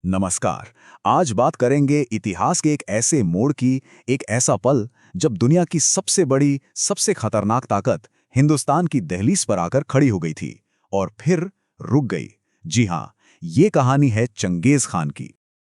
नमस्कार। आज बात करेंगे इतिहास के एक ऐसे मोड़ की, एक ऐसा पल जब दुनिया की सबसे बड़ी, सबसे खतरनाक ताकत हिंदुस्तान की दहलीज पर आकर खड़ी हो गई थी और फिर रुक गई। जी हाँ, ये कहानी है चंगेज खान की।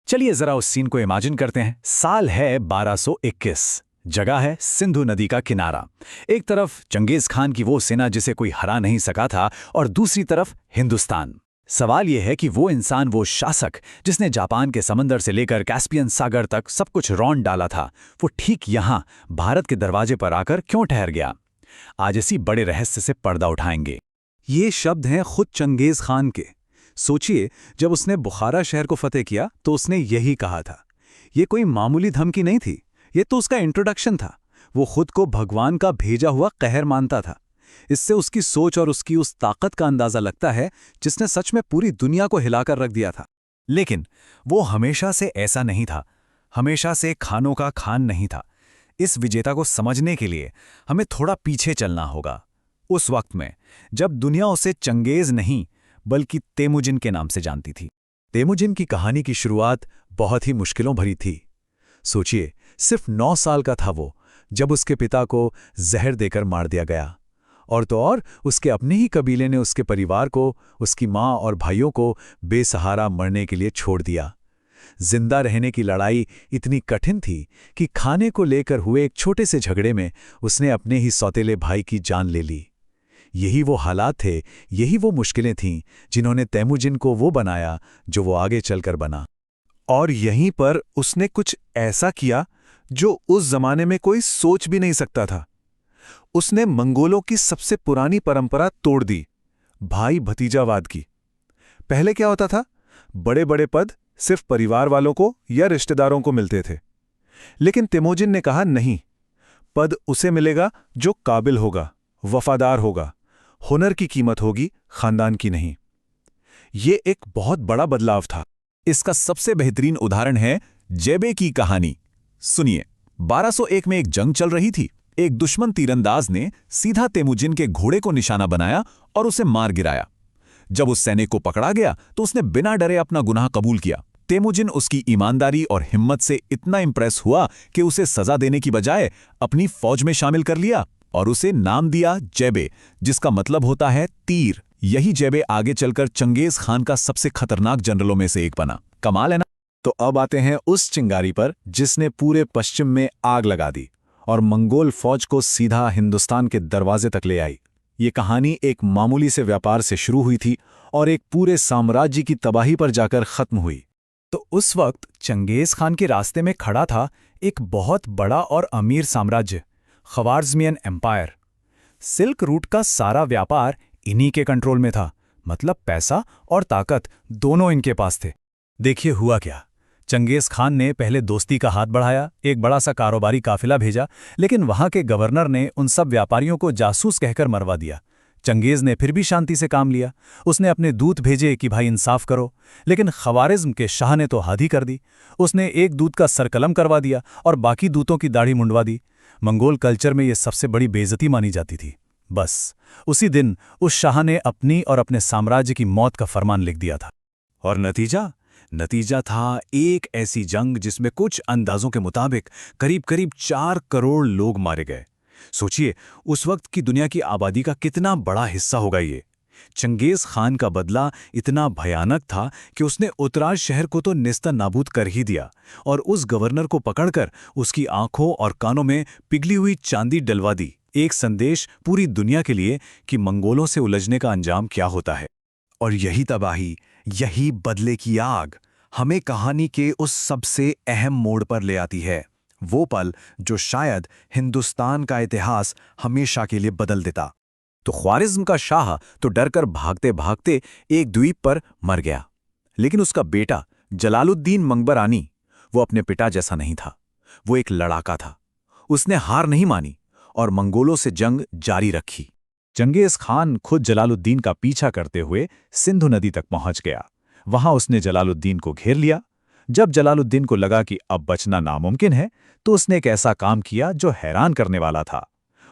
चलिए जरा उस सीन को इमेजिन करते हैं। साल है 1221। जगह है सिंधु नदी का किनारा। एक तरफ चंगेज खान की वो सेना जिसे कोई हरा नहीं सका था, और दूसरी तरफ हिंदुस्तान। सवाल यह है कि वो इंसान, वो शासक जिसने जापान के समंदर से लेकर कैस्पियन सागर तक सब कुछ रौंद डाला था, वो ठीक यहाँ भारत के दरवाजे पर आकर क्यों ठहर गया? आज इसी बड़े रहस्य से पर्दा उठाएंगे। ये शब्द हैं खुद चंगेज खान के। सोचिए, जब उसने बुखारा शहर को फतेह किया तो उसने यही कहा था। ये कोई मामूली धमकी नहीं थी, ये तो उसका इंट्रोडक्शन था। वो खुद को भगवान का भेजा हुआ कहर मानता था। इससे उसकी सोच और उसकी उस ताकत का अंदाजा लगता है जिसने सच में पूरी दुनिया को हिलाकर रख दिया था। लेकिन वो हमेशा से ऐसा नहीं था, हमेशा से खानों का खान नहीं था। इस विजेता को समझने के लिए हमें थोड़ा पीछे चलना होगा, उस वक्त में जब दुनिया उसे चंगेज नहीं बल्कि तेमुजिन के नाम से जानती थी। तेमुजिन की कहानी की शुरुआत बहुत ही मुश्किलों भरी थी। सोचिए, सिर्फ 9 साल का था वो जब उसके पिता को जहर देकर मार दिया गया। और तो और उसके अपने ही कबीले ने उसके परिवार को, उसकी माँ और भाइयों को बेसहारा मरने के लिए छोड़ दिया। जिंदा रहने की लड़ाई इतनी कठिन थी कि खाने को लेकर हुए एक छोटे से झगड़े में उसने अपने ही सौतेले भाई की जान ले ली। यही वो हालात थे, यही वो मुश्किलें थीं जिन्होंने तेमुजिन को वो बनाया जो वो आगे चलकर बना। और यहीं पर उसने कुछ ऐसा किया जो उस जमाने में कोई सोच भी नहीं सकता था। उसने मंगोलों की सबसे पुरानी परंपरा तोड़ दी, भाई भतीजावाद की। पहले क्या होता था? बड़े बड़े पद सिर्फ परिवार वालों को या रिश्तेदारों को मिलते थे। लेकिन तेमुजिन ने कहा नहीं, पद उसे मिलेगा जो काबिल होगा, वफादार होगा। हुनर की कीमत होगी, खानदान की नहीं। ये एक बहुत बड़ा बदलाव था। इसका सबसे बेहतरीन उदाहरण है जेबे की कहानी। सुनिए, 1201 में एक जंग चल रही थी। एक दुश्मन तीरंदाज ने सीधा तेमुजिन के घोड़े को निशाना बनाया और उसे मार गिराया। जब उस सैनिक को पकड़ा गया तो उसने बिना डरे अपना गुनाह कबूल किया। तेमुजिन उसकी ईमानदारी और हिम्मत से इतना इंप्रेस हुआ कि उसे सजा देने की बजाय अपनी फौज में शामिल कर लिया और उसे नाम दिया जेबे, जिसका मतलब होता है तीर। यही जेबे आगे चलकर चंगेज खान का सबसे खतरनाक जनरलों में से एक बना। कमाल है ना? तो अब आते हैं उस चिंगारी पर जिसने पूरे पश्चिम में आग लगा दी और मंगोल फौज को सीधा हिंदुस्तान के दरवाजे तक ले आई। ये कहानी एक मामूली से व्यापार से शुरू हुई थी और एक पूरे साम्राज्य की तबाही पर जाकर खत्म हुई। तो उस वक्त चंगेज खान के रास्ते में खड़ा था एक बहुत बड़ा और अमीर साम्राज्य, ख्वारिज़मियन एम्पायर। सिल्क रूट का सारा व्यापार इन्हीं के कंट्रोल में था। मतलब पैसा और ताकत दोनों इनके पास थे। देखिए हुआ क्या। चंगेज खान ने पहले दोस्ती का हाथ बढ़ाया, एक बड़ा सा कारोबारी काफिला भेजा, लेकिन वहां के गवर्नर ने उन सब व्यापारियों को जासूस कहकर मरवा दिया। चंगेज ने फिर भी शांति से काम लिया। उसने अपने दूत भेजे कि भाई इंसाफ करो, लेकिन ख्वारिज़्म के शाह ने तो हद ही कर दी। उसने एक दूत का सरकलम करवा दिया और बाकी दूतों की दाढ़ी मुंडवा दी। मंगोल कल्चर में यह सबसे बड़ी बेइज्जती मानी जाती थी। बस उसी दिन उस शाह ने अपनी और अपने साम्राज्य की मौत का फरमान लिख दिया था। और नतीजा था एक ऐसी जंग जिसमें कुछ अंदाजों के मुताबिक करीब 4 करोड़ लोग मारे गए। सोचिए, उस वक्त की दुनिया की आबादी का कितना बड़ा हिस्सा होगा ये। चंगेज खान का बदला इतना भयानक था कि उसने उत्तराज शहर को तो नेस्ता नाबूद कर ही दिया और उस गवर्नर को पकड़कर उसकी आंखों और कानों में पिघली हुई चांदी डलवा दी। एक संदेश पूरी दुनिया के लिए कि मंगोलों से उलझने का अंजाम क्या होता है। और यही तबाही, यही बदले की आग हमें कहानी के उस सबसे अहम मोड़ पर ले आती है। वो पल जो शायद हिंदुस्तान का इतिहास हमेशा के लिए बदल देता। तो ख्वारिज़्म का शाह तो डरकर भागते भागते एक द्वीप पर मर गया। लेकिन उसका बेटा जलालुद्दीन मंगबरानी, वो अपने पिता जैसा नहीं था। वो एक लड़ाका था। उसने हार नहीं मानी और मंगोलों से जंग जारी रखी। चंगेज खान खुद जलालुद्दीन का पीछा करते हुए सिंधु नदी तक पहुंच गया। वहां उसने जलालुद्दीन को घेर लिया। जब जलालुद्दीन को लगा कि अब बचना नामुमकिन है, तो उसने एक ऐसा काम किया जो हैरान करने वाला था।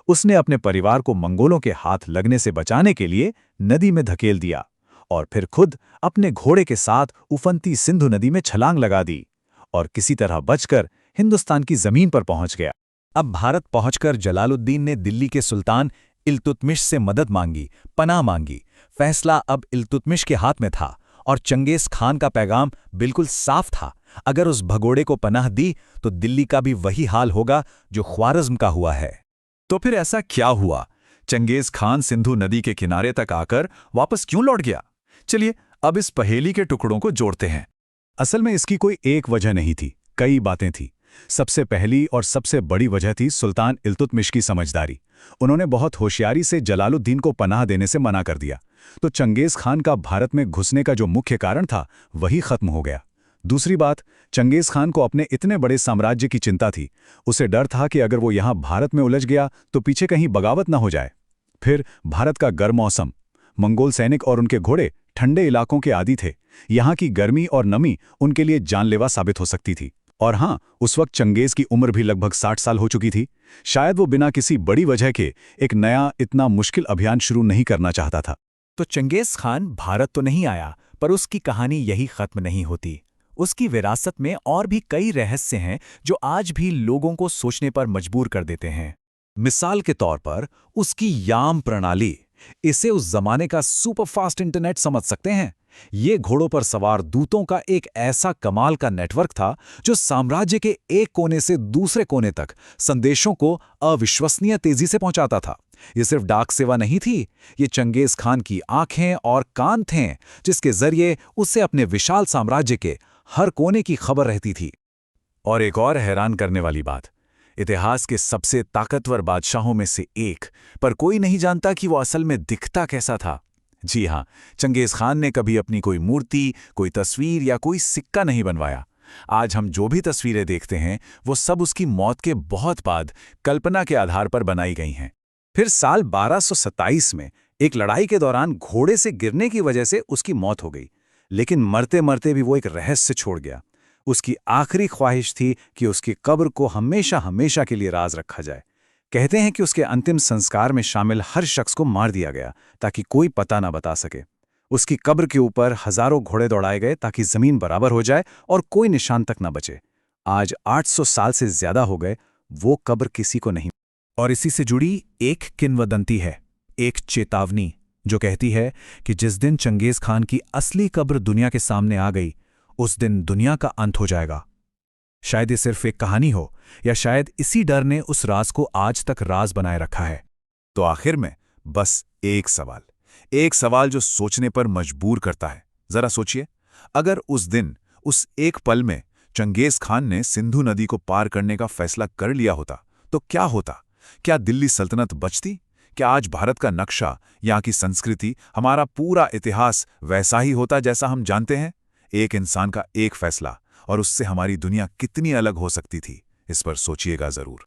उसने अपने परिवार को मंगोलों के हाथ लगने से बचाने के लिए नदी में धकेल दिया और फिर खुद अपने घोड़े के साथ उफनती सिंधु नदी में छलांग लगा दी और किसी तरह बचकर हिंदुस्तान की जमीन पर पहुंच गया। अब भारत पहुंचकर जलालुद्दीन ने दिल्ली के सुल्तान इल्तुतमिश से मदद मांगी, पनाह मांगी। फैसला अब इल्तुतमिश के हाथ में था और चंगेज खान का पैगाम बिल्कुल साफ था। अगर उस भगोड़े को पनाह दी तो दिल्ली का भी वही हाल होगा जो ख्वारिज़्म का हुआ है। तो फिर ऐसा क्या हुआ? चंगेज खान सिंधु नदी के किनारे तक आकर वापस क्यों लौट गया? चलिए अब इस पहेली के टुकड़ों को जोड़ते हैं। असल में इसकी कोई एक वजह नहीं थी, कई बातें थी। सबसे पहली और सबसे बड़ी वजह थी सुल्तान इल्तुतमिश की समझदारी। उन्होंने बहुत होशियारी से जलालुद्दीन को पनाह देने से मना कर दिया, तो चंगेज खान का भारत में घुसने का जो मुख्य कारण था वही खत्म हो गया। दूसरी बात, चंगेज खान को अपने इतने बड़े साम्राज्य की चिंता थी। उसे डर था कि अगर वो यहाँ भारत में उलझ गया तो पीछे कहीं बगावत न हो जाए। फिर भारत का गर्म मौसम, मंगोल सैनिक और उनके घोड़े ठंडे इलाकों के आदी थे। यहाँ की गर्मी और नमी उनके लिए जानलेवा साबित हो सकती थी। और हाँ, उस वक्त चंगेज की उम्र भी लगभग 60 साल हो चुकी थी। शायद वो बिना किसी बड़ी वजह के एक नया इतना मुश्किल अभियान शुरू नहीं करना चाहता था। तो चंगेज खान भारत तो नहीं आया, पर उसकी कहानी यही खत्म नहीं होती। उसकी विरासत में और भी कई रहस्य हैं जो आज भी लोगों को सोचने पर मजबूर कर देते हैं। मिसाल के तौर पर उसकी याम प्रणाली, इसे उस जमाने का सुपरफास्ट इंटरनेट समझ सकते हैं। ये घोड़ों पर सवार दूतों का एक ऐसा कमाल का नेटवर्क था जो साम्राज्य के एक कोने से दूसरे कोने तक संदेशों को अविश्वसनीय तेजी से पहुंचाता था। ये सिर्फ डाक सेवा नहीं थी, ये चंगेज खान की आंखें और कान थे जिसके जरिए उसे अपने विशाल साम्राज्य के हर कोने की खबर रहती थी। और एक और हैरान करने वाली बात, इतिहास के सबसे ताकतवर बादशाहों में से एक, पर कोई नहीं जानता कि वो असल में दिखता कैसा था। जी हाँ, चंगेज खान ने कभी अपनी कोई मूर्ति, कोई तस्वीर या कोई सिक्का नहीं बनवाया। आज हम जो भी तस्वीरें देखते हैं वो सब उसकी मौत के बहुत बाद कल्पना के आधार पर बनाई गई हैं। फिर साल 1227 में एक लड़ाई के दौरान घोड़े से गिरने की वजह से उसकी मौत हो गई, लेकिन मरते मरते भी वो एक रहस्य छोड़ गया। उसकी आखिरी ख्वाहिश थी कि उसकी कब्र को हमेशा हमेशा के लिए राज रखा जाए। कहते हैं कि उसके अंतिम संस्कार में शामिल हर शख्स को मार दिया गया ताकि कोई पता ना बता सके। उसकी कब्र के ऊपर हजारों घोड़े दौड़ाए गए ताकि जमीन बराबर हो जाए और कोई निशान तक ना बचे। आज 800 साल से ज्यादा हो गए, वो कब्र किसी को नहीं। और इसी से जुड़ी एक किंवदंती है, एक चेतावनी जो कहती है कि जिस दिन चंगेज खान की असली कब्र दुनिया के सामने आ गई, उस दिन दुनिया का अंत हो जाएगा। शायद ये सिर्फ एक कहानी हो, या शायद इसी डर ने उस राज को आज तक राज बनाए रखा है। तो आखिर में बस एक सवाल जो सोचने पर मजबूर करता है। जरा सोचिए, अगर उस दिन, उस एक पल में चंगेज खान ने सिंधु नदी को पार करने का फैसला कर लिया होता तो क्या होता? क्या दिल्ली सल्तनत बचती? क्या आज भारत का नक्शा, यहाँ की संस्कृति, हमारा पूरा इतिहास वैसा ही होता जैसा हम जानते हैं? एक इंसान का एक फैसला और उससे हमारी दुनिया कितनी अलग हो सकती थी, इस पर सोचिएगा जरूर।